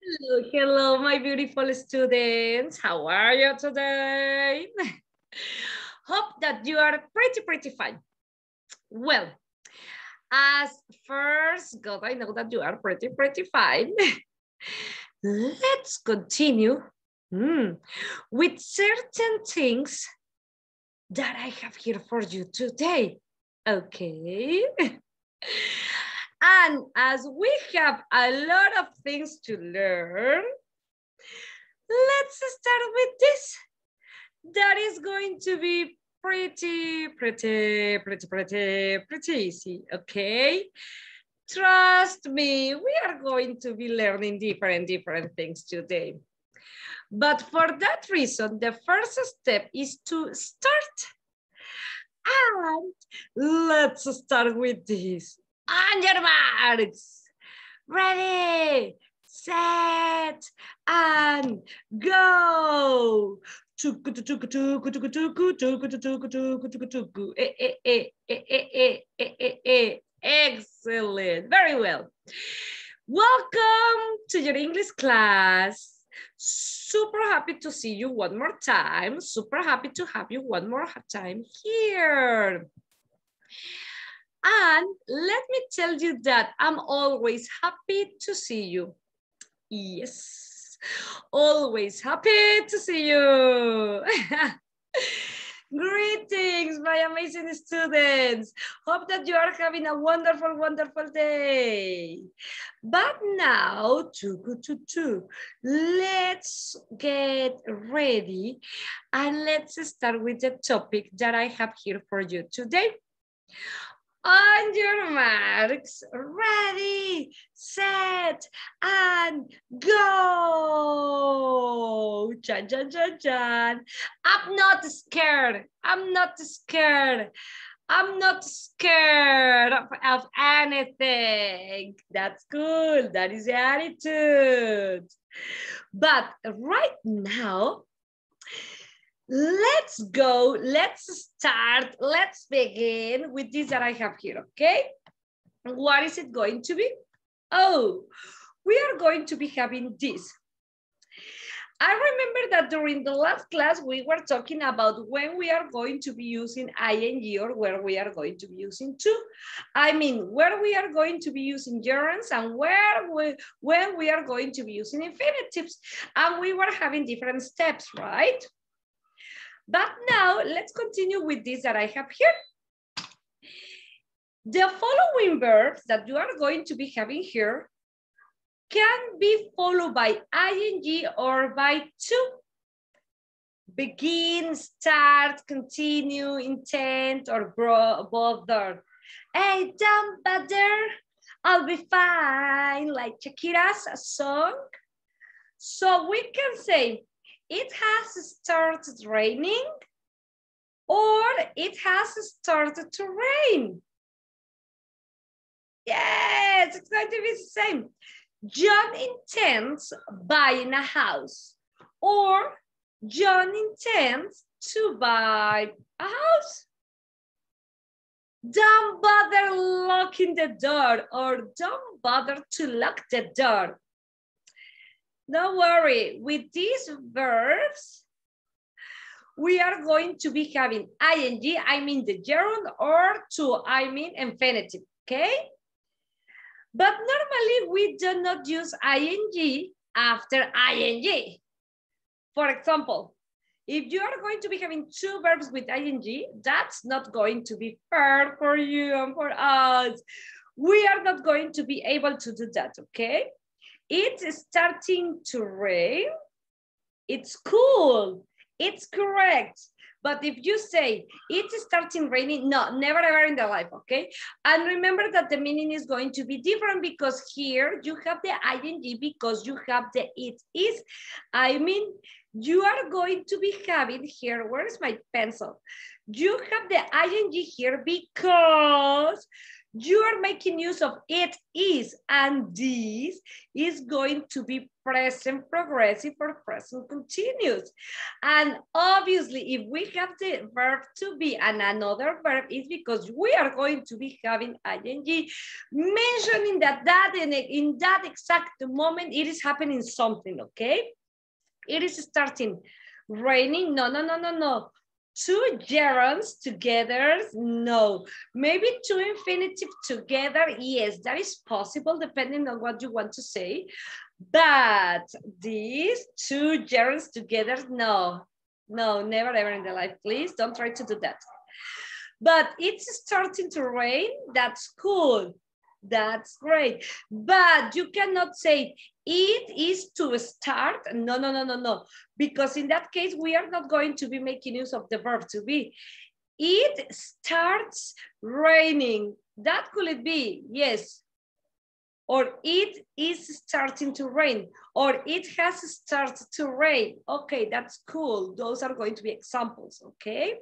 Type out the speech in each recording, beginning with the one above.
Hello, hello, my beautiful students. How are you today? Hope that you are pretty fine. Well, as first, God, I know that you are pretty fine. Let's continue with certain things that I have here for you today. Okay. And as we have a lot of things to learn, let's start with this. That is going to be pretty easy, okay? Trust me, we are going to be learning different things today. But for that reason, the first step is to start. And let's start with this. On your marks. Ready, set, and go. Excellent. Very well. Welcome to your English class. Super happy to see you one more time. Super happy to have you one more time here. And let me tell you that I'm always happy to see you. Yes, always happy to see you. Greetings, my amazing students. Hope that you are having a wonderful day. But now, let's get ready and let's start with the topic that I have here for you today. On your marks, ready, set, and go. Chan, chan, chan, chan. I'm not scared. I'm not scared. I'm not scared of anything. That's cool. That is the attitude. But right now, let's go, let's start, let's begin with this that I have here, okay? What is it going to be? Oh, we are going to be having this. I remember that during the last class, we were talking about when we are going to be using ing or where we are going to be using to. I mean, where we are going to be using gerunds and when we are going to be using infinitives. And we were having different steps, right? But now let's continue with this that I have here. The following verbs that you are going to be having here can be followed by ing or by to. Begin, start, continue, intent, or bother. Hey, don't bother, I'll be fine, like Shakira's song. So we can say, it has started raining, or it has started to rain. Yes, it's going to be the same. John intends buying a house, or John intends to buy a house. Don't bother locking the door, or don't bother to lock the door. Don't worry, with these verbs, we are going to be having ing, I mean the gerund, or to, I mean infinitive, okay? But normally we do not use ing after ing. For example, if you are going to be having two verbs with ing, that's not going to be fair for you and for us. We are not going to be able to do that, okay? It's starting to rain. It's cool. It's correct. But if you say it's starting raining, no, never ever in the life, okay? And remember that the meaning is going to be different because here you have the ing because you have the it is. I mean, you are going to be having here, where is my pencil? You have the ing here because You are making use of it is, and this is going to be present progressive or present continuous. And obviously, if we have the verb to be and another verb, is because we are going to be having ing, mentioning that in that exact moment, it is happening something, okay? It is starting raining. No. Two gerunds together, no. Maybe two infinitive together, yes, that is possible depending on what you want to say. But these two gerunds together, no. No, never ever in the life, please don't try to do that. But it's starting to rain, that's cool. That's great. But you cannot say it is to start. No. Because in that case, we are not going to be making use of the verb to be. It starts raining. That could it be? Yes. Or it is starting to rain. Or it has started to rain. Okay, that's cool. Those are going to be examples, okay?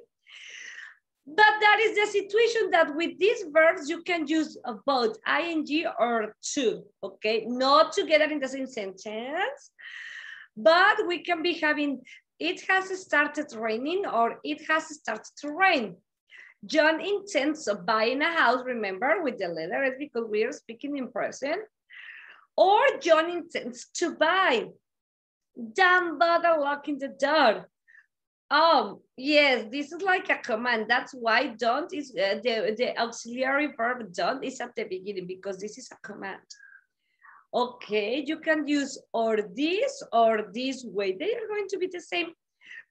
But that is the situation that with these verbs, you can use both ing or to, okay? Not together in the same sentence, but we can be having, it has started raining or it has started to rain. John intends of buying a house, remember, with the letter S because we are speaking in present. Or John intends to buy. Don't bother locking the door. Yes, this is like a command. That's why don't is the auxiliary verb don't is at the beginning because this is a command. Okay, you can use or this way. They are going to be the same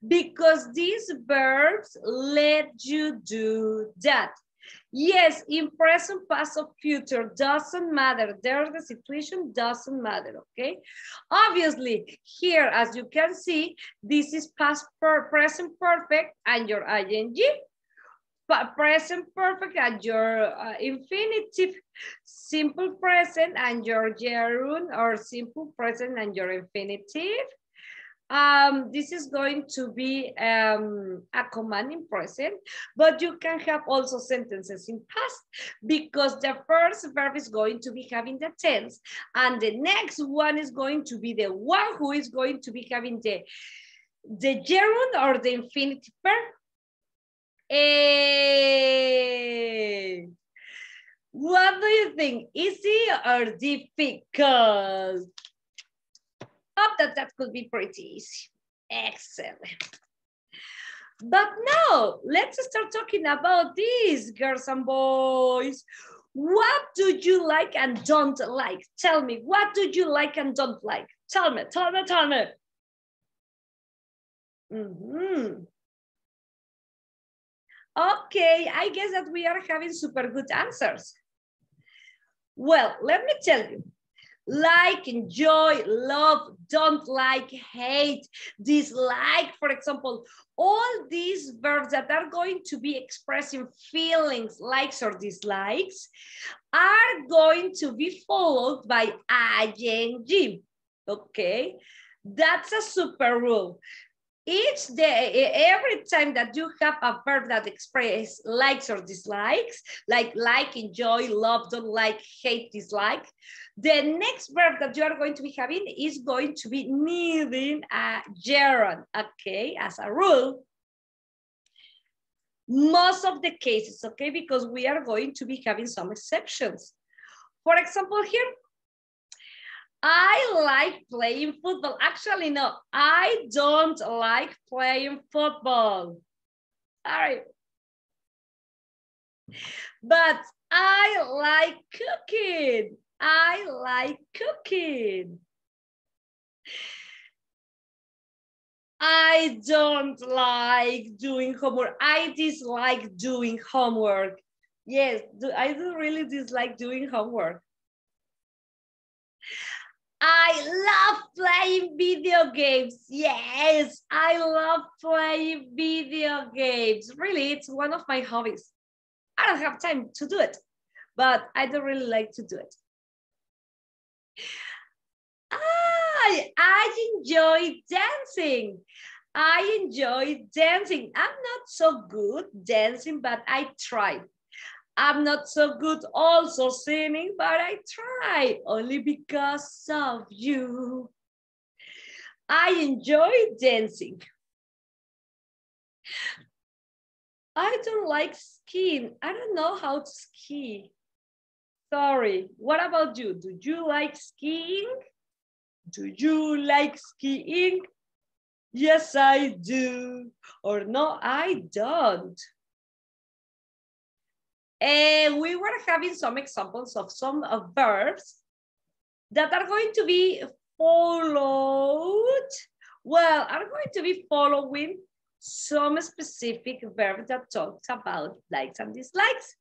because these verbs let you do that. Yes, in present, past, or future, doesn't matter. There, the situation doesn't matter, okay? Obviously, here, as you can see, this is past, present perfect, and your ing. Present perfect, and your infinitive, simple present, and your gerund, or simple present, and your infinitive. This is going to be a command in present, but you can have also sentences in past because the first verb is going to be having the tense and the next one is going to be the one who is going to be having the gerund or the infinitive verb. What do you think? Easy or difficult? Hope that could be pretty easy. Excellent. But now, let's start talking about this, girls and boys. What do you like and don't like? Tell me, what do you like and don't like? Tell me. Okay, I guess that we are having super good answers. Well, let me tell you. Like, enjoy, love, don't like, hate, dislike, for example, all these verbs that are going to be expressing feelings, likes or dislikes, are going to be followed by ing, okay? That's a super rule. Each day, every time that you have a verb that expresses likes or dislikes, like, enjoy, love, don't like, hate, dislike, the next verb that you are going to be having is going to be needing a gerund, okay, as a rule. Most of the cases, okay, because we are going to be having some exceptions. For example, here, I like playing football. Actually, no, I don't like playing football. All right. But I like cooking. I like cooking. I don't like doing homework. I dislike doing homework. Yes, I do really dislike doing homework. I love playing video games. Yes, I love playing video games. Really, it's one of my hobbies. I don't have time to do it, but I don't really like to do it. I enjoy dancing. I enjoy dancing. I'm not so good dancing, but I try. I'm not so good also singing, but I try only because of you. I enjoy dancing. I don't like skiing. I don't know how to ski. Sorry. What about you? Do you like skiing? Do you like skiing? Yes, I do. Or no, I don't. And we were having some examples of some verbs that are going to be followed. Well, are going to be following some specific verb that talks about likes and dislikes.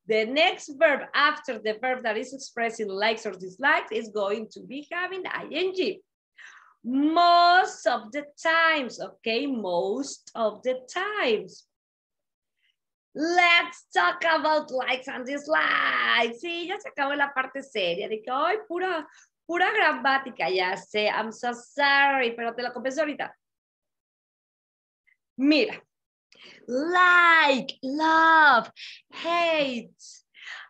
The next verb after the verb that is expressing likes or dislikes is going to be having ing. Most of the times, okay? Most of the times. Let's talk about likes and dislikes. Sí, ya se acabó la parte seria de que, ay, pura gramática, ya sé, I'm so sorry, pero te lo confieso ahorita. Mira, like, love, hate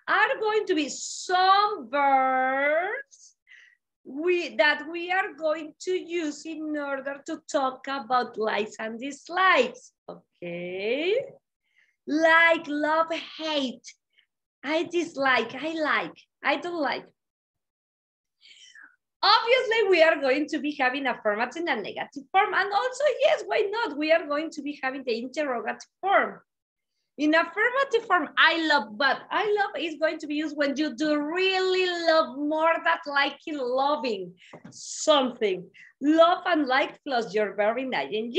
are going to be some verbs that we are going to use in order to talk about likes and dislikes, okay? Like, love, hate. I dislike, I like, I don't like. Obviously, we are going to be having affirmative and negative form. And also, yes, why not? We are going to be having the interrogative form. In affirmative form, I love, but I love is going to be used when you do really love more than liking, loving something. Love and like plus your verb in ing.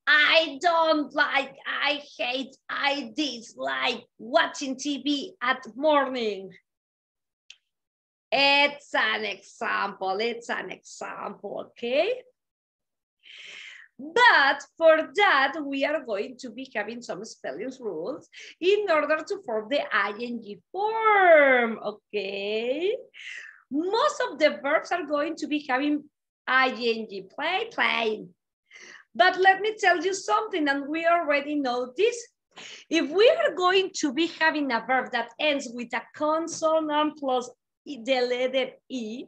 I don't like, I hate, I dislike watching TV at morning. It's an example, okay? But for that, we are going to be having some spelling rules in order to form the ing form, okay? Most of the verbs are going to be having ing, play, playing. But let me tell you something, and we already know this. If we are going to be having a verb that ends with a consonant plus the letter E,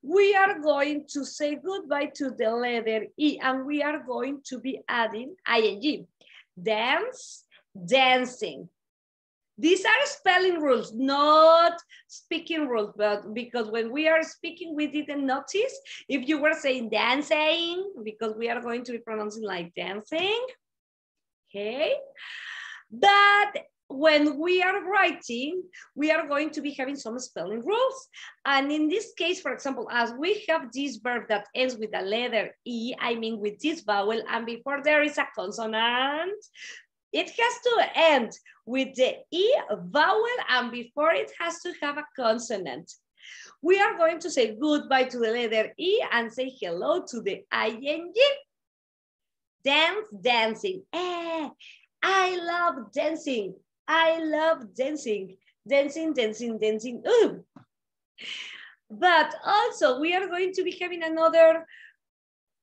we are going to say goodbye to the letter E, and we are going to be adding ing. Dance, dancing. These are spelling rules, not speaking rules, but because when we are speaking, we didn't notice if you were saying dancing, because we are going to be pronouncing like dancing, okay? But when we are writing, we are going to be having some spelling rules. And in this case, for example, as we have this verb that ends with the letter E, I mean with this vowel, and before there is a consonant, it has to end with the E vowel, and before it has to have a consonant. We are going to say goodbye to the letter E and say hello to the ing. Dance, dancing. I love dancing. I love dancing. Dancing, dancing, dancing. Ooh. But also we are going to be having another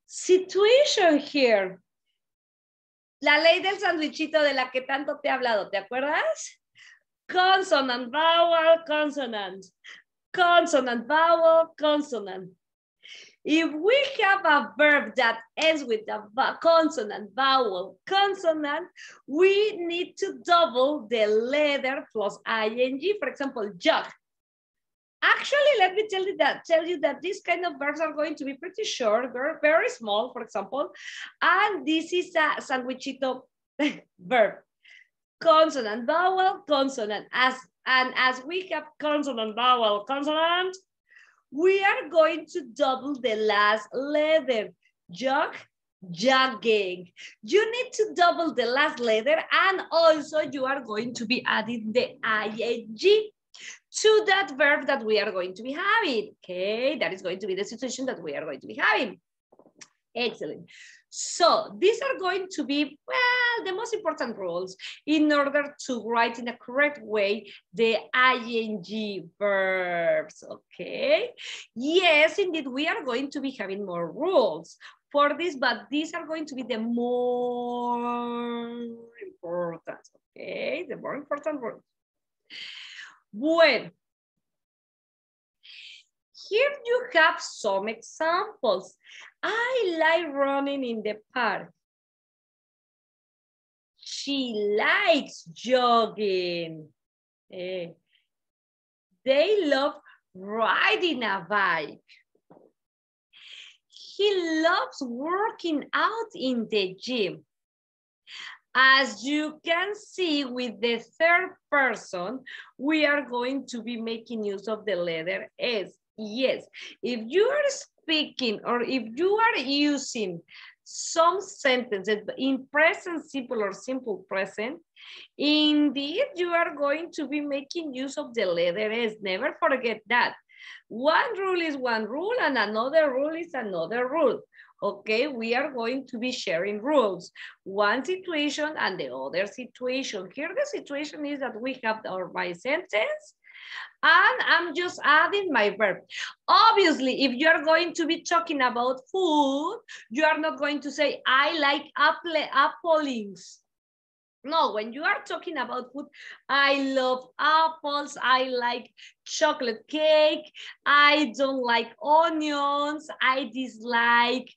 situation here. La ley del sandwichito de la que tanto te he hablado, ¿te acuerdas? Consonant, vowel, consonant. Consonant, vowel, consonant. If we have a verb that ends with a consonant, vowel, consonant, we need to double the letter plus ing. For example, jug. Actually, let me tell you that these kind of verbs are going to be pretty short, very small, for example. And this is a sandwichito verb. Consonant, vowel, consonant. As we have consonant, vowel, consonant, we are going to double the last letter. Jug, jogging. You need to double the last letter, and also you are going to be adding the ing to that verb that we are going to be having. Okay, that is going to be the situation that we are going to be having. Excellent. So these are going to be, well, the most important rules in order to write in a correct way the ing verbs, okay? Yes, indeed, we are going to be having more rules. for this, but these are going to be the more important, okay? The more important words. Bueno. Here you have some examples. I like running in the park. She likes jogging. They love riding a bike. He loves working out in the gym. As you can see with the third person, we are going to be making use of the letter S. Yes, if you are speaking or if you are using some sentences in present simple or simple present, indeed you are going to be making use of the letter S. Never forget that. One rule is one rule and another rule is another rule. Okay, we are going to be sharing rules. One situation and the other situation. Here the situation is that we have our my sentence and I'm just adding my verb. Obviously, if you are going to be talking about food, you are not going to say, I like applings. No, when you are talking about food, I love apples, I like chocolate cake, I don't like onions, I dislike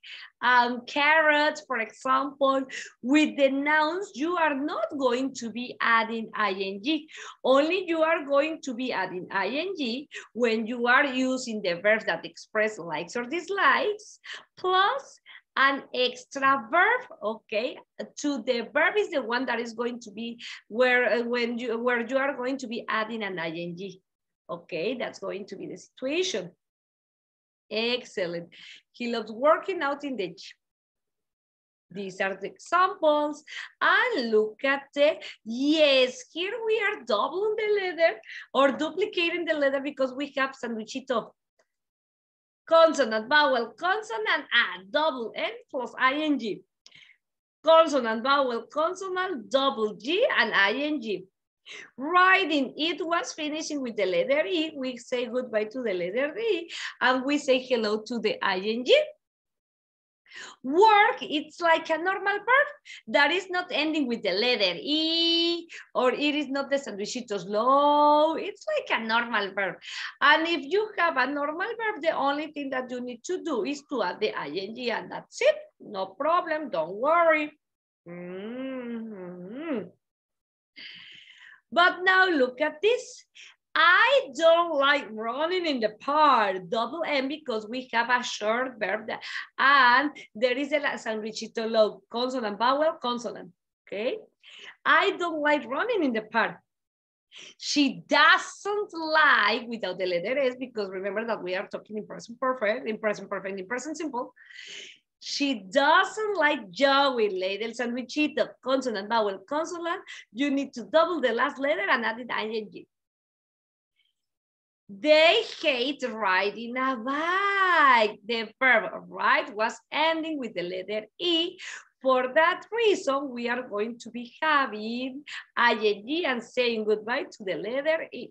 carrots, for example. With the nouns, you are not going to be adding ing. Only you are going to be adding ing when you are using the verbs that express likes or dislikes, plus an extra verb, okay? To the verb is the one that is going to be where you are going to be adding an ing. Okay, that's going to be the situation. Excellent. He loves working out in the gym. These are the examples. And look at the, yes, here we are doubling the letter or duplicating the letter because we have sandwichito. Consonant, vowel, consonant, double N plus ing. Consonant, vowel, consonant, double G and ing. Writing, it was finishing with the letter E. We say goodbye to the letter E and we say hello to the ing. Work, it's like a normal verb that is not ending with the letter E, or it is not the sandwichito slow. It's like a normal verb. And if you have a normal verb, the only thing that you need to do is to add the ing and that's it. No problem, don't worry. But now look at this. I don't like running in the park, double M, because we have a short verb that, and there is a sandwichito low, consonant, vowel, consonant, okay? I don't like running in the park. She doesn't like, without the letter S, because remember that we are talking in present perfect, in present simple. She doesn't like jogging, el sandwichito, consonant, vowel, consonant. You need to double the last letter and add it ing. They hate riding a bike. The verb ride was ending with the letter E. For that reason, we are going to be having ing and saying goodbye to the letter E.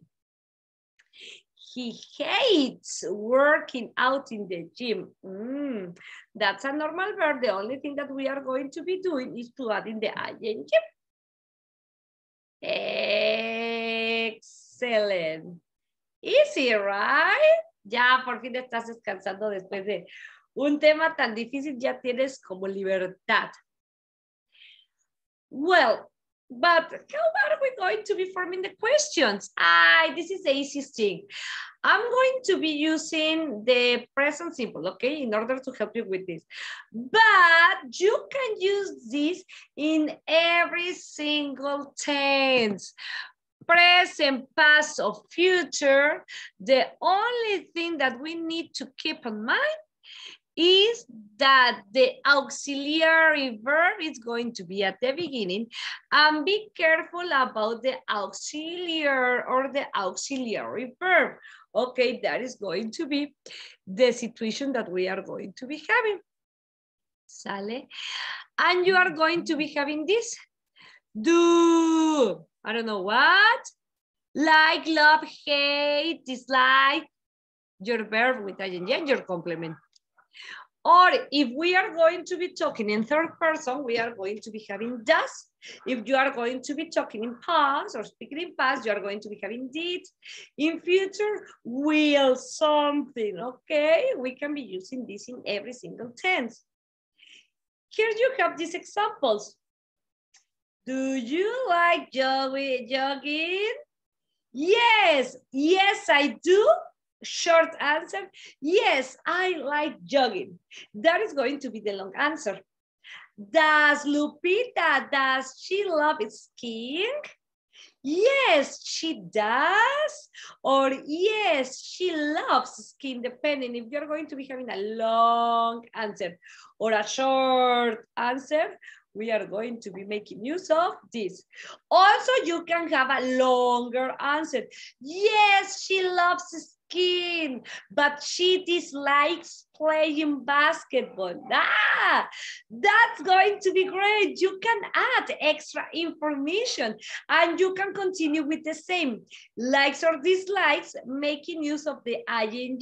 He hates working out in the gym. That's a normal verb. The only thing that we are going to be doing is to add in the ing. Excellent. Easy, right? Ya por fin estás descansando después de un tema tan difícil, ya tienes como libertad. Well, but how are we going to be forming the questions? This is the easiest thing. I'm going to be using the present simple, okay, in order to help you with this. But you can use this in every single tense. Present, past, or future. The only thing that we need to keep in mind is that the auxiliary verb is going to be at the beginning, and be careful about the auxiliary or the auxiliary verb. Okay, that is going to be the situation that we are going to be having. ¿Sale? And you are going to be having this. Do, I don't know what, like, love, hate, dislike, your verb with ing and your complement. Or if we are going to be talking in third person, we are going to be having does. If you are going to be talking in past or speaking in past, you are going to be having did. In future, will something, okay? We can be using this in every single tense. Here you have these examples. Do you like jogging? Yes, yes, I do. Short answer, yes, I like jogging. That is going to be the long answer. Does she love skiing? Yes, she does. Or yes, she loves skiing, depending if you're going to be having a long answer or a short answer. We are going to be making use of this. Also, you can have a longer answer. Yes, she loves skiing, but she dislikes playing basketball. That's going to be great. You can add extra information and you can continue with the same. Likes or dislikes, making use of the ing.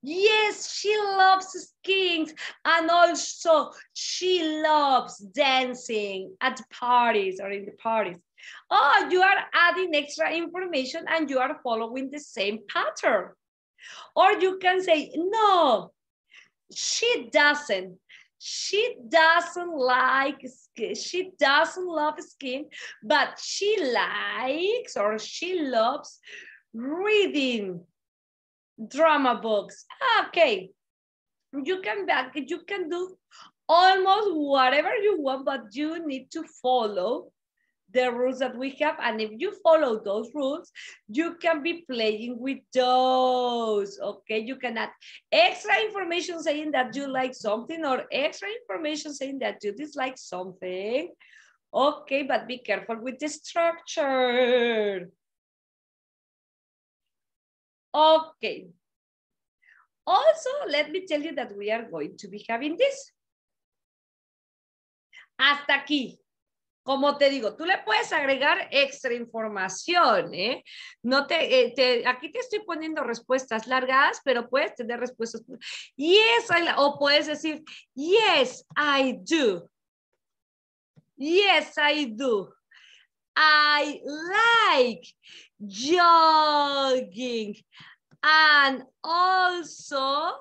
Yes, she loves skiing and also she loves dancing at parties or in the parties. Oh, you are adding extra information and you are following the same pattern. Or you can say, no, she doesn't. She doesn't like skiing. She doesn't love skiing, but she likes or she loves reading drama books. Okay, you can do almost whatever you want, but you need to follow the rules that we have. And if you follow those rules, you can be playing with those, okay? You can add extra information saying that you like something or extra information saying that you dislike something. Okay, but be careful with the structure. Okay. Also, let me tell you that we are going to be having this. Hasta aquí. Como te digo, tú le puedes agregar extra información, ¿eh? No aquí te estoy poniendo respuestas largas, pero puedes tener respuestas. Yes, o puedes decir, yes, I do. Yes, I do. I like jogging. And also,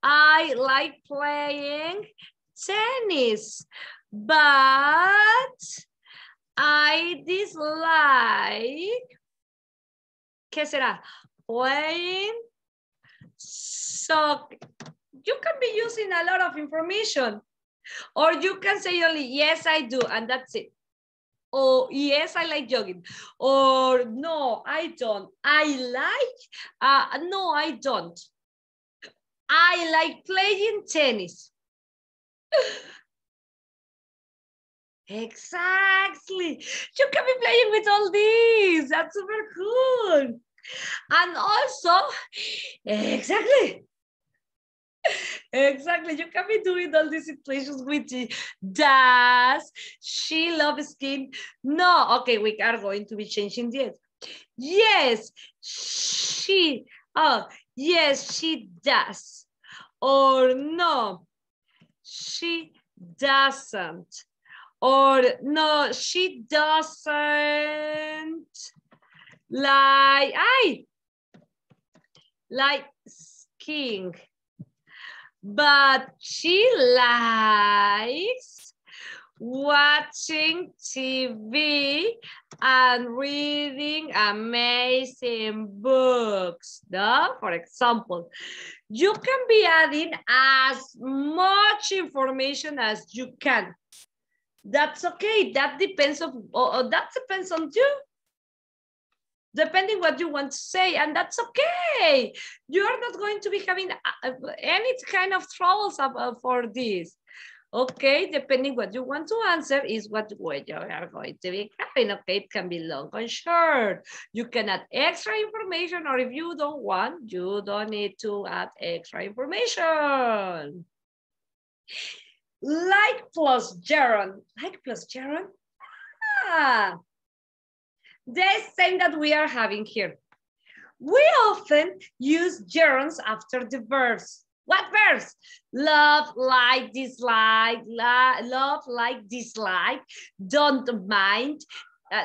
I like playing tennis. But I dislike, ¿qué será? Playing soccer. You can be using a lot of information. Or you can say only, yes, I do, and that's it. Or yes, I like jogging. Or no, I don't. I like, no, I don't. I like playing tennis. Exactly. You can be playing with all these. That's super cool. And also, exactly. Exactly. You can be doing all these situations with you. Does she love skiing? No. Okay, we are going to be changing this. Yes, she. Oh, yes, she does. Or no, she doesn't. Or no, she doesn't like skiing, but she likes watching TV and reading amazing books. No? For example, you can be adding as much information as you can. That's okay. That depends on you. Depending what you want to say, and that's okay. You're not going to be having any kind of troubles for this. Okay, depending what you want to answer is what you are going to be having. Okay, it can be long or short. You can add extra information, or if you don't want, you don't need to add extra information. Like plus gerund. Like plus gerund? Ah, the same that we are having here. We often use gerunds after the verbs. What verbs? Love, like, dislike, love, like, dislike, don't mind,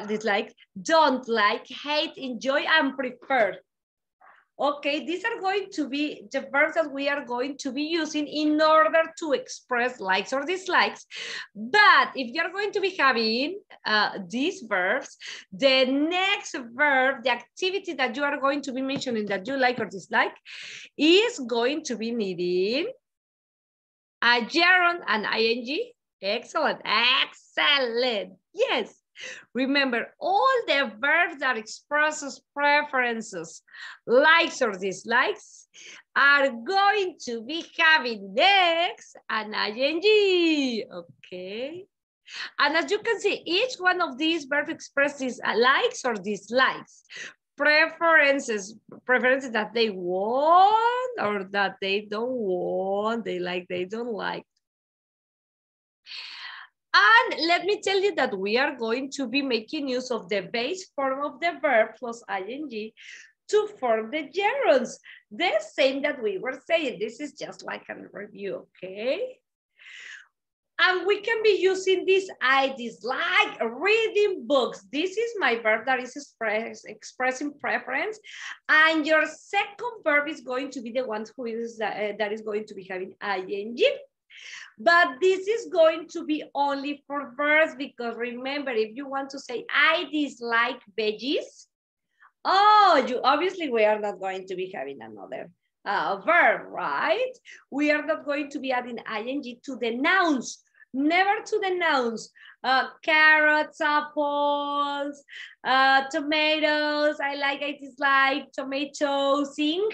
dislike, don't like, hate, enjoy, and prefer. Okay, these are going to be the verbs that we are going to be using in order to express likes or dislikes. But if you're going to be having these verbs, the next verb, the activity that you are going to be mentioning that you like or dislike, is going to be needing a gerund and ing. Excellent, excellent. Yes. Remember, all the verbs that expresses preferences, likes or dislikes, are going to be having next an ing. Okay. And as you can see, each one of these verbs expresses likes or dislikes, preferences that they want or that they don't want, they like, they don't like. And let me tell you that we are going to be making use of the base form of the verb plus ing to form the gerunds. The same that we were saying. This is just like a review, okay? And we can be using this. I dislike reading books. This is my verb that is expressing preference. And your second verb is going to be the one who is that is going to be having ing. But this is going to be only for verbs because remember, if you want to say, I dislike veggies, oh, you obviously we are not going to be having another verb, right? We are not going to be adding ing to the nouns, never to the nouns. Carrots, apples, tomatoes, I dislike, tomatoes, ink.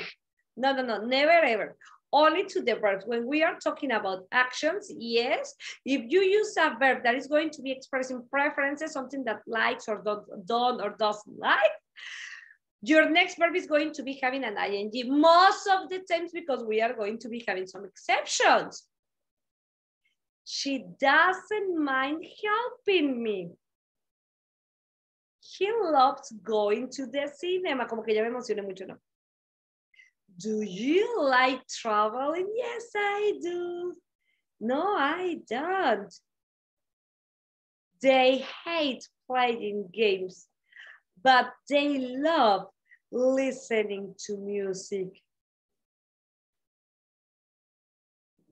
No, never ever. Only to the verbs. When we are talking about actions, yes, if you use a verb that is going to be expressing preferences, something that likes or don't or doesn't like, your next verb is going to be having an ing most of the times because we are going to be having some exceptions. She doesn't mind helping me. He loves going to the cinema. Como que ya me emocioné mucho, ¿no? Do you like traveling? Yes, I do. No, I don't. They hate playing games, but they love listening to music.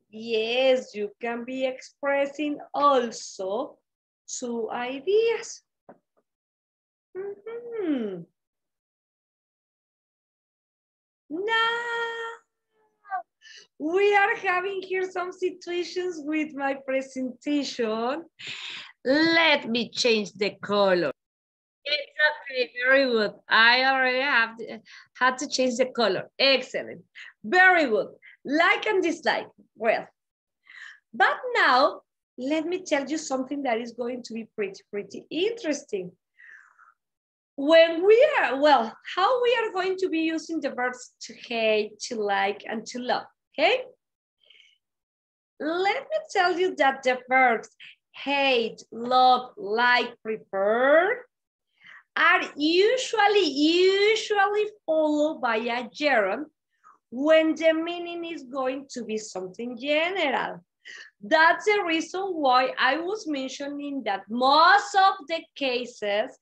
Yes, you can be expressing also two ideas. No, we are having here some situations with my presentation. Let me change the color. Exactly, very good. I already had to change the color. Excellent, very good. Like and dislike, well. But now, let me tell you something that is going to be pretty interesting. When we are, well, how we are going to be using the verbs to hate, to like, and to love, okay? Let me tell you that the verbs hate, love, like, prefer are usually followed by a gerund when the meaning is going to be something general. That's the reason why I was mentioning that most of the cases,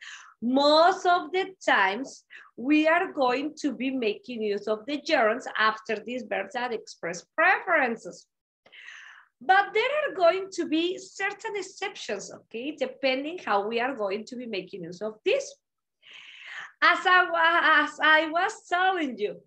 most of the times, we are going to be making use of the gerunds after these verbs that express preferences. But there are going to be certain exceptions, okay, depending how we are going to be making use of this. As I was telling you,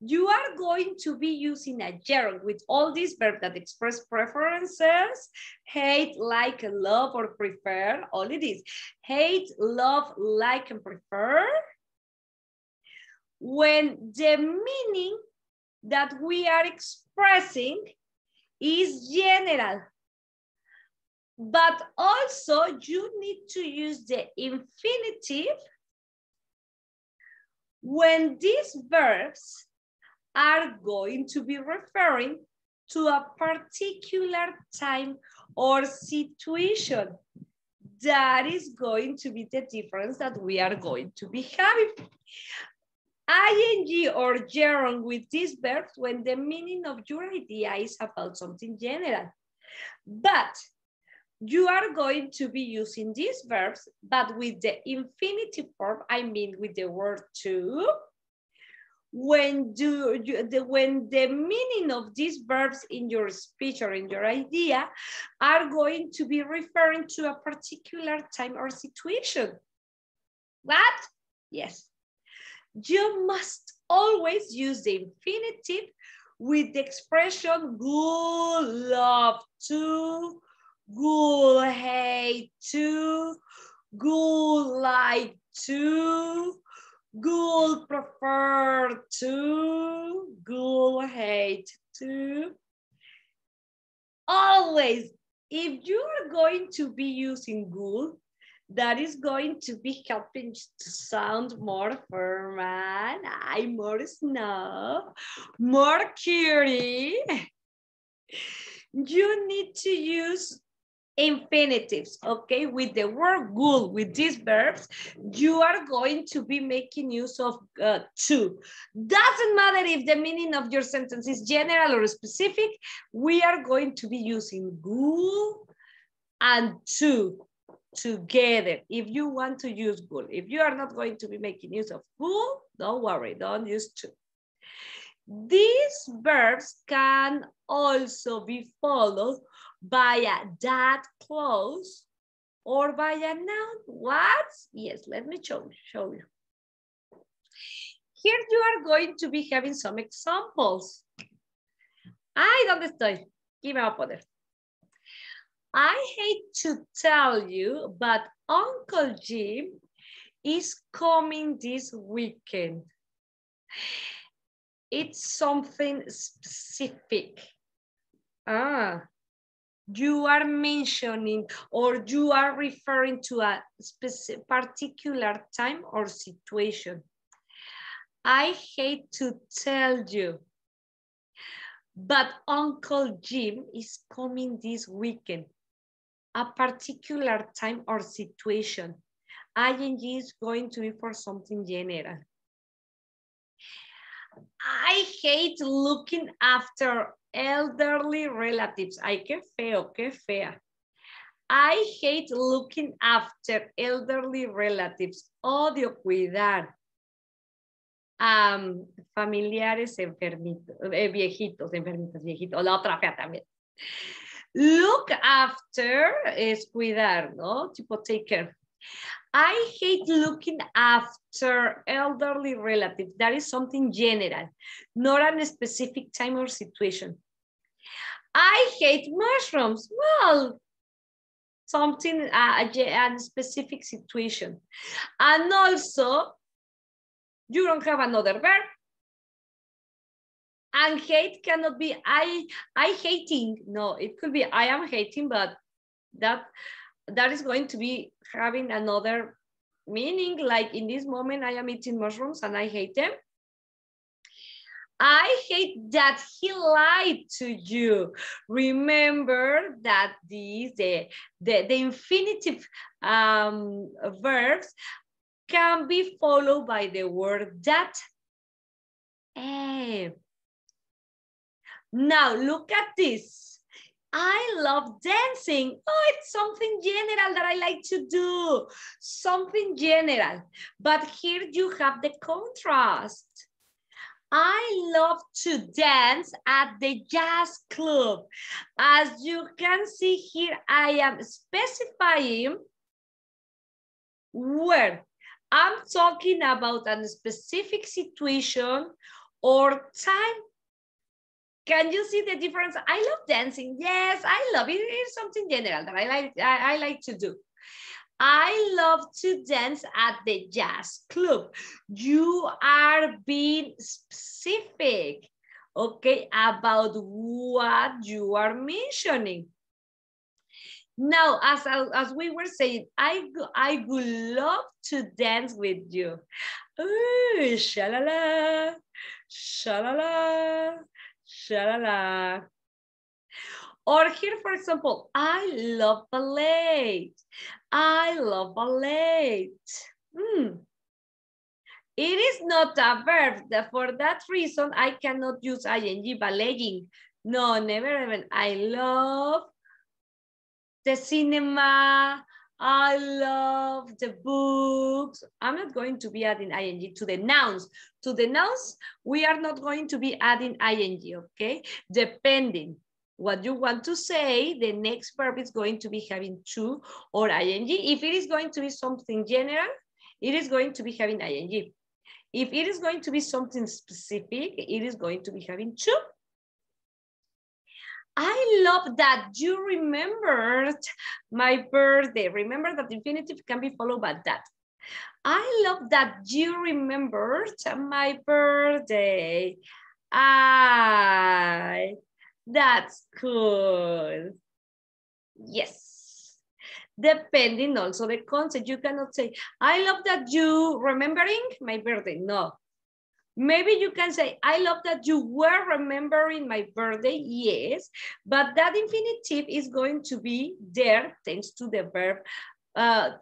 you are going to be using a gerund with all these verbs that express preferences, hate, like, love, or prefer, all it is. Hate, love, like, and prefer. When the meaning that we are expressing is general. But also you need to use the infinitive when these verbs are going to be referring to a particular time or situation. That is going to be the difference that we are going to be having. ing or gerund with these verbs when the meaning of your idea is about something general. But you are going to be using these verbs, but with the infinitive form, I mean with the word to, when the meaning of these verbs in your speech or in your idea are going to be referring to a particular time or situation. What? Yes. You must always use the infinitive with the expression would love to, would hate to, would like to, would prefer to, would hate to. Always, if you are going to be using would, that is going to be helping to sound more formal, more snob, more cutie. You need to use infinitives, okay? With the word would, with these verbs, you are going to be making use of to. Doesn't matter if the meaning of your sentence is general or specific, we are going to be using would and to together. If you want to use would, if you are not going to be making use of would, don't worry, don't use to. These verbs can also be followed by a that clause or by a noun. What? Yes, let me show you. Here you are going to be having some examples. Ay, ¿dónde estoy? Aquí me va a poner. I hate to tell you, but Uncle Jim is coming this weekend. It's something specific. You are mentioning or you are referring to a specific particular time or situation. I hate to tell you, but Uncle Jim is coming this weekend. A particular time or situation. ING is going to be for something general. I hate looking after elderly relatives. Ay, qué feo, qué fea. I hate looking after elderly relatives. Odio cuidar familiares enfermitos, viejitos, enfermitos, viejitos. O la otra fea también. Look after es cuidar, ¿no? Tipo take care. I hate looking after elderly relatives. That is something general, not a specific time or situation. I hate mushrooms. Well, something, a specific situation. And also, you don't have another verb. And hate cannot be I hating. No, it could be I am hating, but that is going to be having another meaning. Like in this moment, I am eating mushrooms and I hate them. I hate that he lied to you. Remember that the infinitive verbs can be followed by the word that. Now look at this. I love dancing. Oh, it's something general that I like to do. Something general. But here you have the contrast. I love to dance at the jazz club. As you can see here, I am specifying where. I'm talking about a specific situation or time. Can you see the difference? I love dancing. Yes, I love it. It's something general that I like to do. I love to dance at the jazz club. You are being specific, okay, about what you are mentioning. Now, as we were saying, I would love to dance with you. Ooh, shalala, shalala. Shalala. Or here, for example, I love ballet. I love ballet. It is not a verb. For that reason, I cannot use ing, balaying. No, never even. I love the cinema. I love the books. I'm not going to be adding ing to the nouns. To the nouns, we are not going to be adding ing, okay? Depending what you want to say, the next verb is going to be having to or ing. If it is going to be something general, it is going to be having ing. If it is going to be something specific, it is going to be having to. I love that you remembered my birthday. Remember that infinitive can be followed by that. I love that you remembered my birthday. That's cool. Yes. Depending also the concept, you cannot say, I love that you remembering my birthday. No. Maybe you can say, I love that you were remembering my birthday. Yes, but that infinitive is going to be there thanks to the verb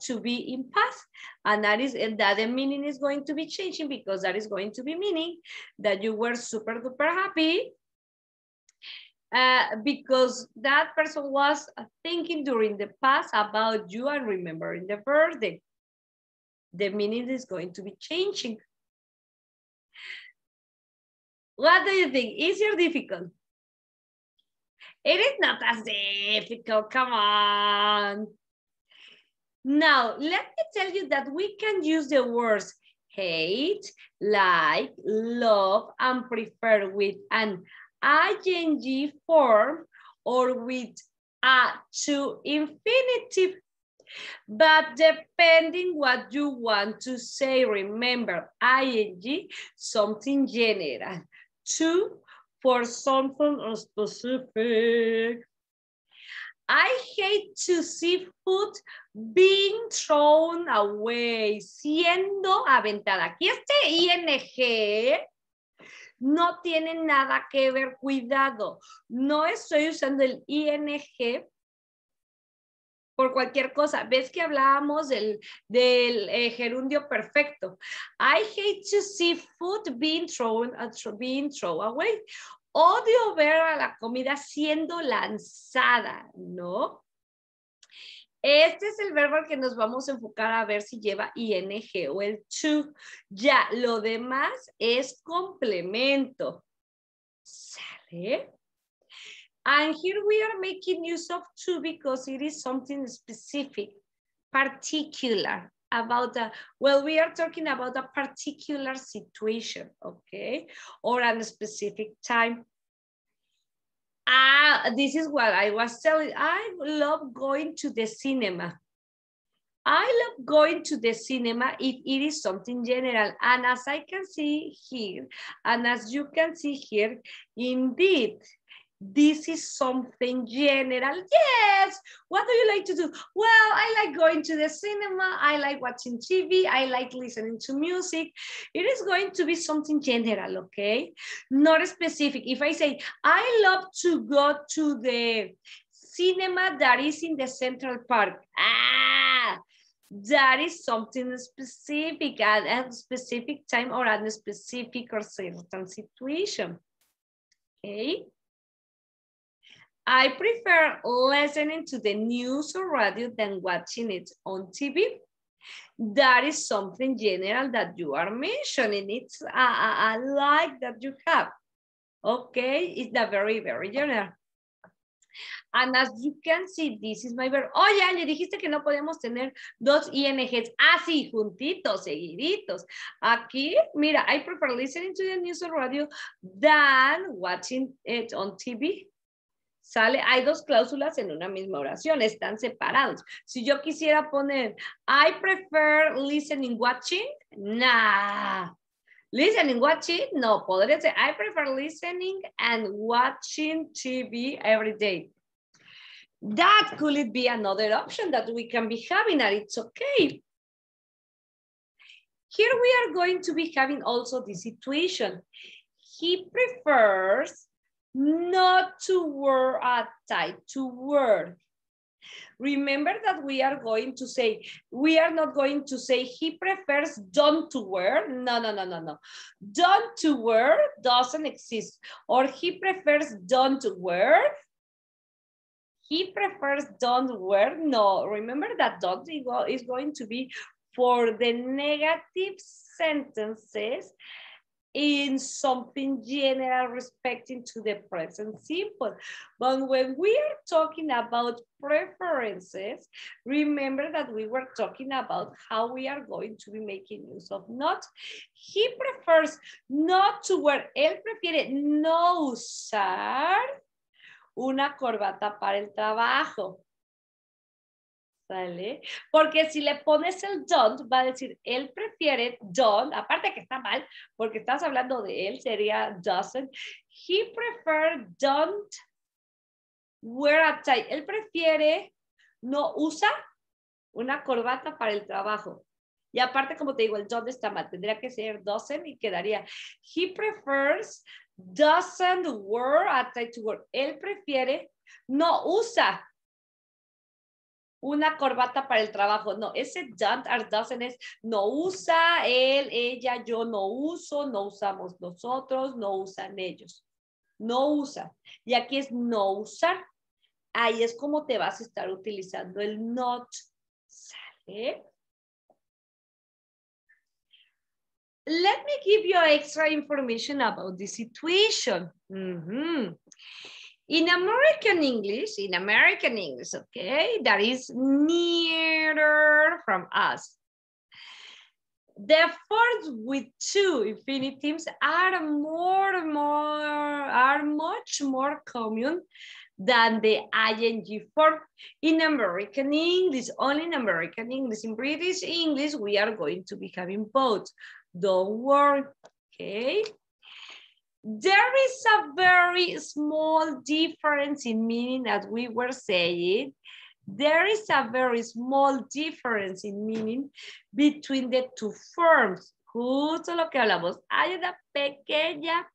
to be in past. And that the meaning is going to be changing because that is going to be meaning that you were super duper happy because that person was thinking during the past about you and remembering the birthday. The meaning is going to be changing. What do you think? Easy or difficult? It is not as difficult, come on. Now, let me tell you that we can use the words hate, like, love, and prefer with an ing form or with a to infinitive. But depending what you want to say, remember, ing, something general. To, for something specific. I hate to see food being thrown away, siendo aventada. Aquí ing no tiene nada que ver, cuidado. No estoy usando el ing por cualquier cosa. ¿Ves que hablábamos del gerundio perfecto? I hate to see food being thrown away. Odio ver a la comida siendo lanzada, ¿no? Este es el verbo al que nos vamos a enfocar a ver si lleva ing o el to. Ya, lo demás es complemento. ¿Sale? And here we are making use of to because it is something specific, particular about well, we are talking about a particular situation, okay? Or a specific time. This is what I was telling. I love going to the cinema. I love going to the cinema if it is something general. And as I can see here, and as you can see here, indeed, this is something general. Yes. What do you like to do? Well, I like going to the cinema. I like watching TV. I like listening to music. It is going to be something general, okay? Not specific. If I say, I love to go to the cinema that is in the Central Park. That is something specific at a specific time or at a specific or certain situation, okay? I prefer listening to the news or radio than watching it on TV. That is something general that you are mentioning. It's a like that you have. Okay, it's a very, very general. And as you can see, this is my verb. Oye, le dijiste que no podemos tener dos INGs así, juntitos, seguiditos. Aquí, mira, I prefer listening to the news or radio than watching it on TV. ¿Sale? Hay dos cláusulas en una misma oración, están separados. Si yo quisiera poner, I prefer listening, watching, nah. Listening, watching, no. Podría ser, I prefer listening and watching TV every day. That could be another option that we can be having, and it's okay. Here we are going to be having also the situation. He prefers not to wear a tie, to wear. Remember that we are going to say, we are not going to say he prefers don't to wear. No, no, no, no, no. Don't to wear doesn't exist. Or he prefers don't wear. He prefers don't wear. No, remember that don't is going to be for the negative sentences in something general respecting to the present simple. But when we are talking about preferences, remember that we were talking about how we are going to be making use of not. He prefers not to wear. Él prefiere no usar una corbata para el trabajo. ¿Sale? Porque si le pones el don't, va a decir, él prefiere don't, aparte que está mal, porque estás hablando de él, sería doesn't. He prefer don't wear a tie. Él prefiere no usa una corbata para el trabajo. Y aparte, como te digo, el don't está mal. Tendría que ser doesn't y quedaría, he prefers doesn't wear a tie to work. Él prefiere no usa una corbata para el trabajo. No, ese don't or doesn't es no usa él, ella, yo no uso, no usamos nosotros, no usan ellos. No usa. Y aquí es no usar. Ahí es como te vas a estar utilizando el not. ¿Sale? Let me give you extra information about this situation. In American English, okay, that is nearer from us. The verbs with two infinitives are much more common than the ing form in American English, only in American English. In British English, we are going to be having both. Don't worry, okay? There is a very small difference in meaning, as we were saying. There is a very small difference in meaning between the two forms. Justo lo que hablamos. Hay una pequeña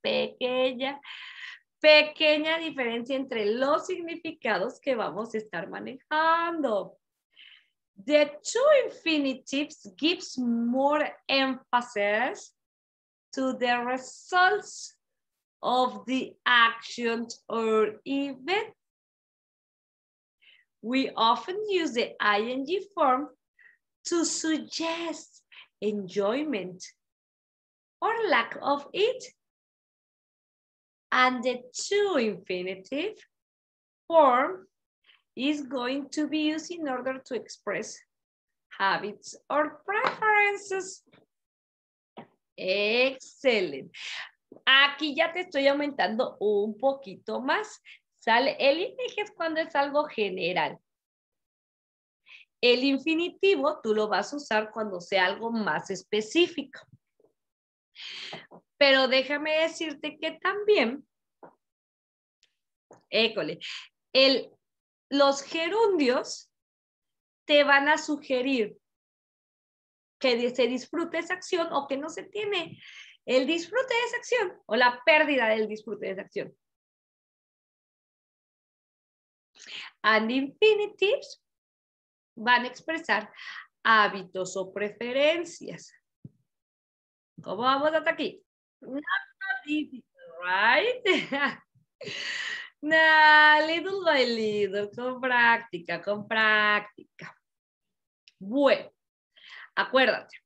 diferencia entre los significados que vamos a estar manejando. The two infinitives gives more emphasis to the results of the actions or event. We often use the ing form to suggest enjoyment or lack of it. And the to infinitive form is going to be used in order to express habits or preferences. Excellent. Aquí ya te estoy aumentando un poquito más. ¿Sale? El ing es cuando es algo general. El infinitivo tú lo vas a usar cuando sea algo más específico. Pero déjame decirte que también, los gerundios te van a sugerir que se disfrute esa acción o que no se tiene el disfrute de esa acción o la pérdida del disfrute de esa acción. And infinitives van a expresar hábitos o preferencias. ¿Cómo vamos hasta aquí? Not difficult, right? No, little by little, con práctica, con práctica. Bueno, acuérdate.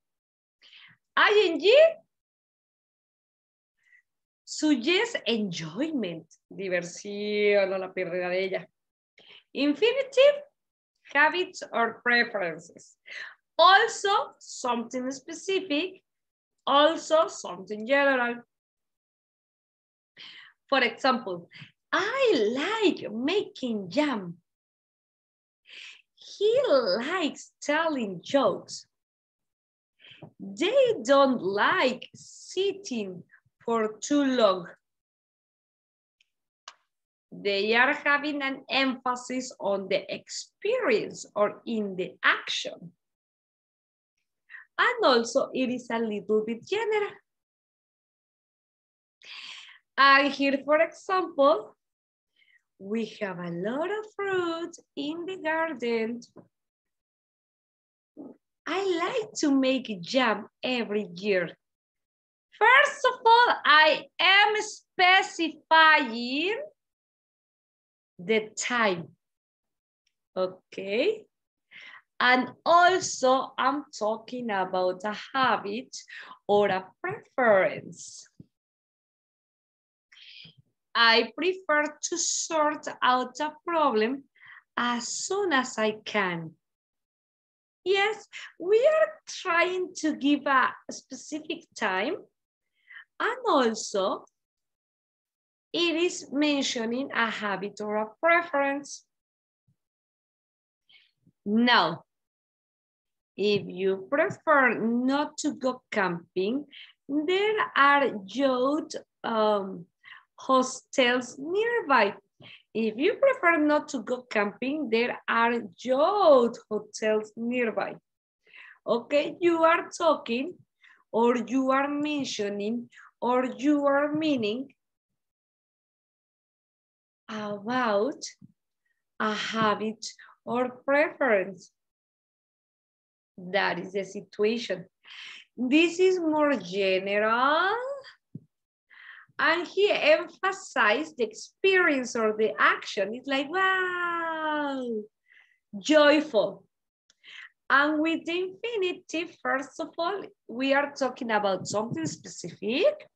ING suggests enjoyment, diversión o la pérdida de ella. Infinitive, habits or preferences. Also, something specific. Also, something general. For example, I like making jam. He likes telling jokes. They don't like sitting for too long. They are having an emphasis on the experience or in the action. And also it is a little bit general. And here, for example, We have a lot of fruit in the garden. I like to make jam every year. First of all, I am specifying the time. Okay. And also I'm talking about a habit or a preference. I prefer to sort out a problem as soon as I can. Yes, we are trying to give a specific time, and also it is mentioning a habit or a preference. Now, if you prefer not to go camping, there are yacht hostels nearby. If you prefer not to go camping, there are yacht hotels nearby. Okay, you are talking or you are mentioning or you are meaning about a habit or preference. That is the situation. This is more general. And he emphasized the experience or the action. It's like, wow, joyful. And with the infinitive, first of all, we are talking about something specific.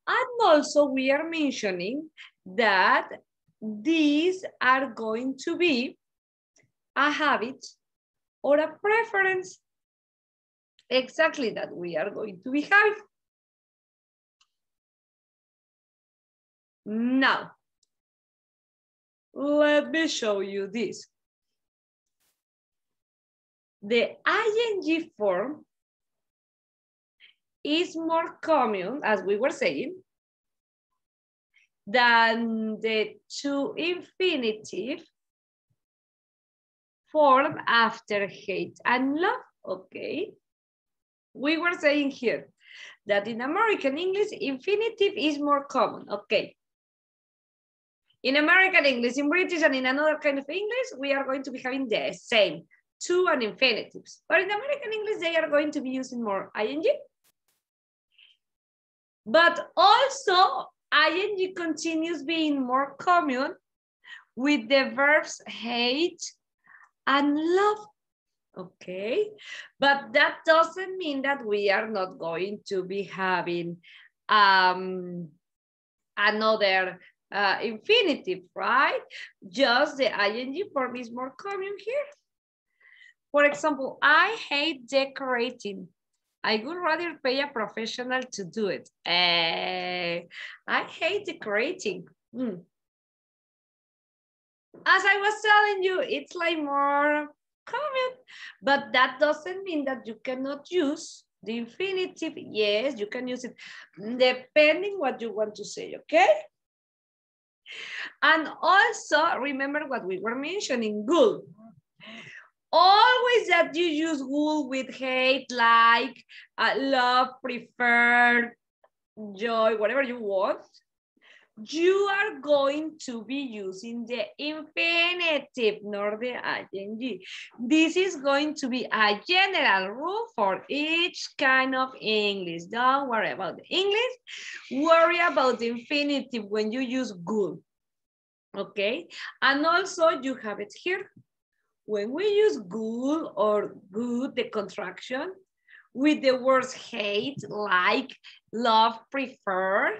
And also we are mentioning that these are going to be a habit or a preference. Exactly that we are going to be having. Now, let me show you this. The ing form is more common, as we were saying, than the to infinitive form after hate and love, okay? We were saying here that in American English, infinitive is more common, okay? In American English, in British, and in another kind of English, we are going to be having the same, to and infinitives. But in American English, they are going to be using more ing. But also, ing continues being more common with the verbs hate and love. Okay, but that doesn't mean that we are not going to be having another infinitive, right? Just the ing form is more common here. For example, I hate decorating. I would rather pay a professional to do it. I hate decorating. As I was telling you, it's like more common, but that doesn't mean that you cannot use the infinitive. Yes, you can use it depending what you want to say, okay? And also remember what we were mentioning, good. Always that you use wool with hate, like, love, prefer, joy, whatever you want, you are going to be using the infinitive, not the ing. This is going to be a general rule for each kind of English. Don't worry about the English. Worry about the infinitive when you use good. Okay? And also you have it here. When we use good or good, the contraction, with the words hate, like, love, prefer,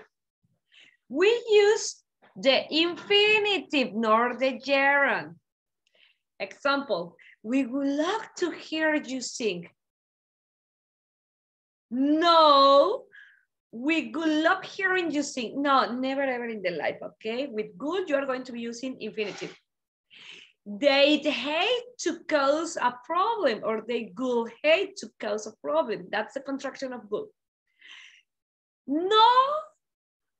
we use the infinitive, not the gerund. Example, we would love to hear you sing. No, we would love hearing you sing. No, never ever in the life, okay? With good, you are going to be using infinitive. They'd hate to cause a problem, or they would hate to cause a problem. That's the contraction of good. No,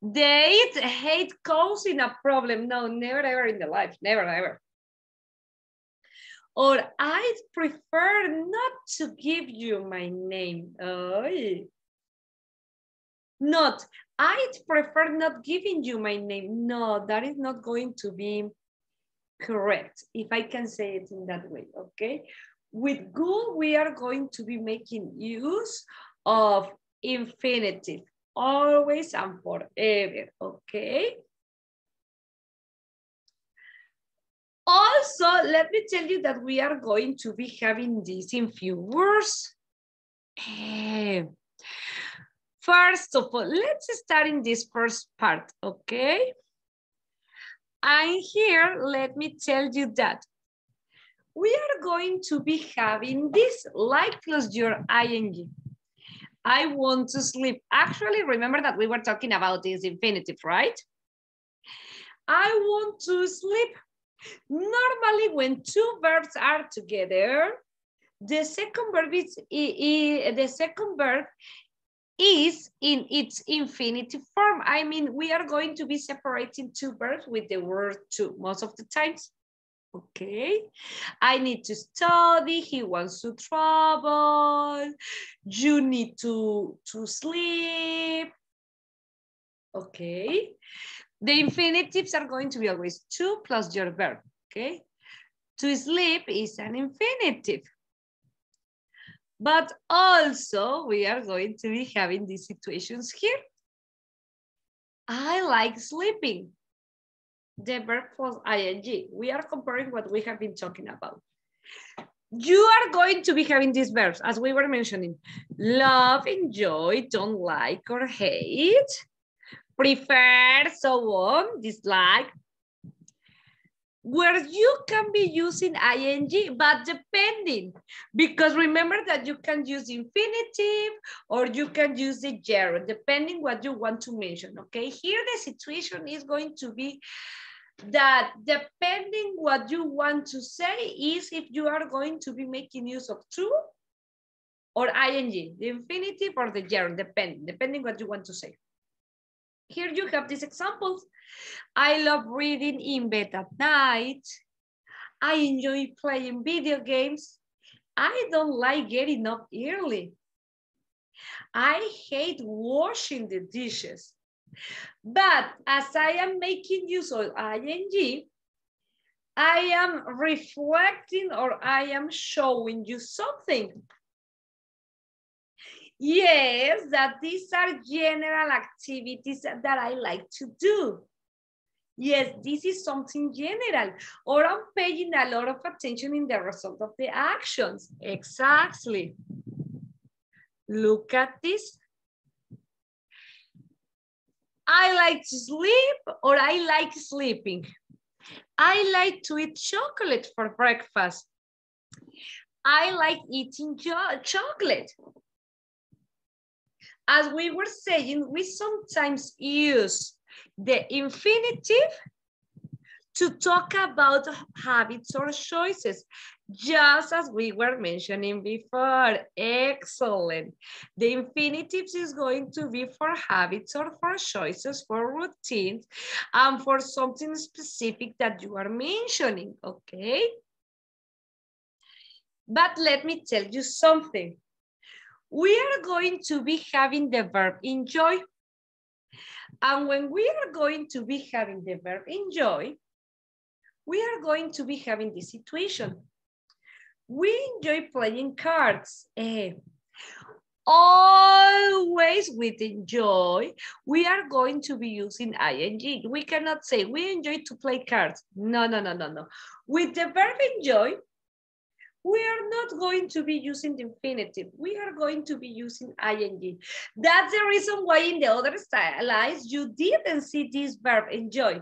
they'd hate causing a problem. No, never ever in the life, never ever. Or I'd prefer not to give you my name. Oh. Not, I'd prefer not giving you my name. No, that is not going to be correct, if I can say it in that way, okay? With good, we are going to be making use of infinitive, always and forever, okay? Also, let me tell you that we are going to be having this in few words. First of all, let's start in this first part, okay? And here, let me tell you that we are going to be having this like plus your ing. I want to sleep. Actually, remember that we were talking about this infinitive, right? I want to sleep. Normally, when two verbs are together, the second verb is in its infinitive form. I mean, we are going to be separating two verbs with the word to most of the times. Okay, I need to study, he wants to travel, you need to sleep. Okay, the infinitives are going to be always to plus your verb, okay? To sleep is an infinitive. But also we are going to be having these situations here. I like sleeping. The verb plus ing. We are comparing what we have been talking about. You are going to be having these verbs, as we were mentioning. Love, enjoy, don't like or hate, prefer, so on, dislike. Where you can be using ing, but depending. Because remember that you can use infinitive or you can use the gerund, depending what you want to mention, okay? Here the situation is going to be that depending what you want to say is if you are going to be making use of to or ing, the infinitive or the gerund, depending what you want to say. Here you have these examples. I love reading in bed at night. I enjoy playing video games. I don't like getting up early. I hate washing the dishes. But as I am making use of ing, I am reflecting or I am showing you something. Yes, that these are general activities that I like to do. Yes, this is something general. Or I'm paying a lot of attention in the result of the actions. Exactly. Look at this. I like to sleep or I like sleeping. I like to eat chocolate for breakfast. I like eating chocolate. As we were saying, we sometimes use the infinitive to talk about habits or choices, just as we were mentioning before. Excellent. The infinitives is going to be for habits or for choices, for routines, and for something specific that you are mentioning, okay? But let me tell you something. We are going to be having the verb enjoy. And when we are going to be having the verb enjoy, we are going to be having this situation. We enjoy playing cards. Always with enjoy, we are going to be using ing. We cannot say we enjoy to play cards. No, no, no, no, no. With the verb enjoy, we are not going to be using the infinitive. We are going to be using ing. That's the reason why in the other slides, you didn't see this verb enjoy.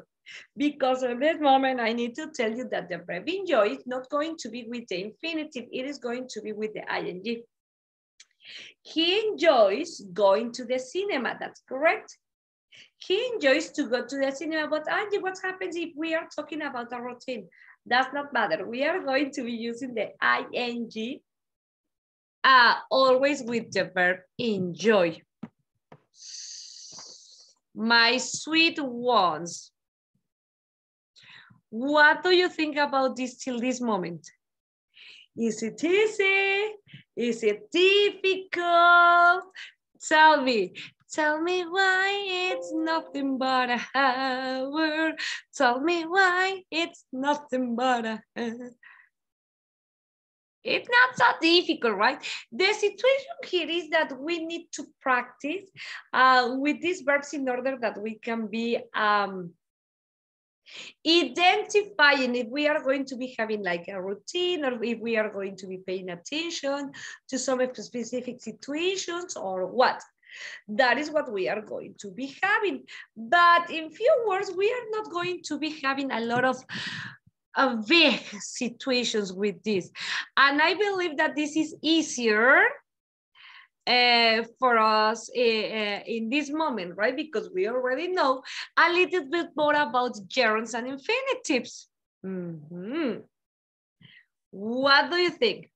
Because at this moment, I need to tell you that the verb enjoy is not going to be with the infinitive. It is going to be with the ing. He enjoys going to the cinema. That's correct. He enjoys to go to the cinema. But Angie, what happens if we are talking about a routine? Does not matter. We are going to be using the ing always with the verb enjoy. My sweet ones. What do you think about this till this moment? Is it easy? Is it difficult? Tell me, Tell me why it's nothing but a hour. Tell me why it's nothing but a hour. It's not so difficult, right? The situation here is that we need to practice with these verbs in order that we can be identifying if we are going to be having like a routine or if we are going to be paying attention to some specific situations or what. That is what we are going to be having. But in few words, we are not going to be having a lot of big situations with this. And I believe that this is easier for us in this moment, right? Because we already know a little bit more about gerunds and infinitives. What do you think?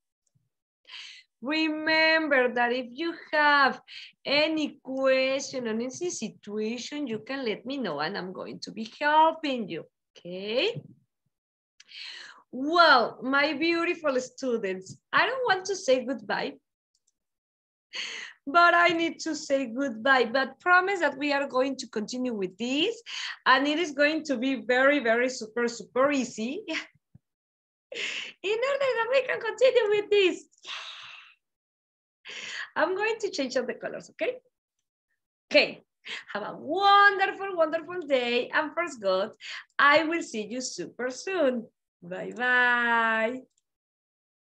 Remember that if you have any question on any situation, you can let me know and I'm going to be helping you, okay? Well, my beautiful students, I don't want to say goodbye, but I need to say goodbye, but promise that we are going to continue with this and it is going to be very, very super easy in order that we can continue with this. I'm going to change all the colors, okay? Okay, have a wonderful, wonderful day. And first God, I will see you super soon. Bye-bye.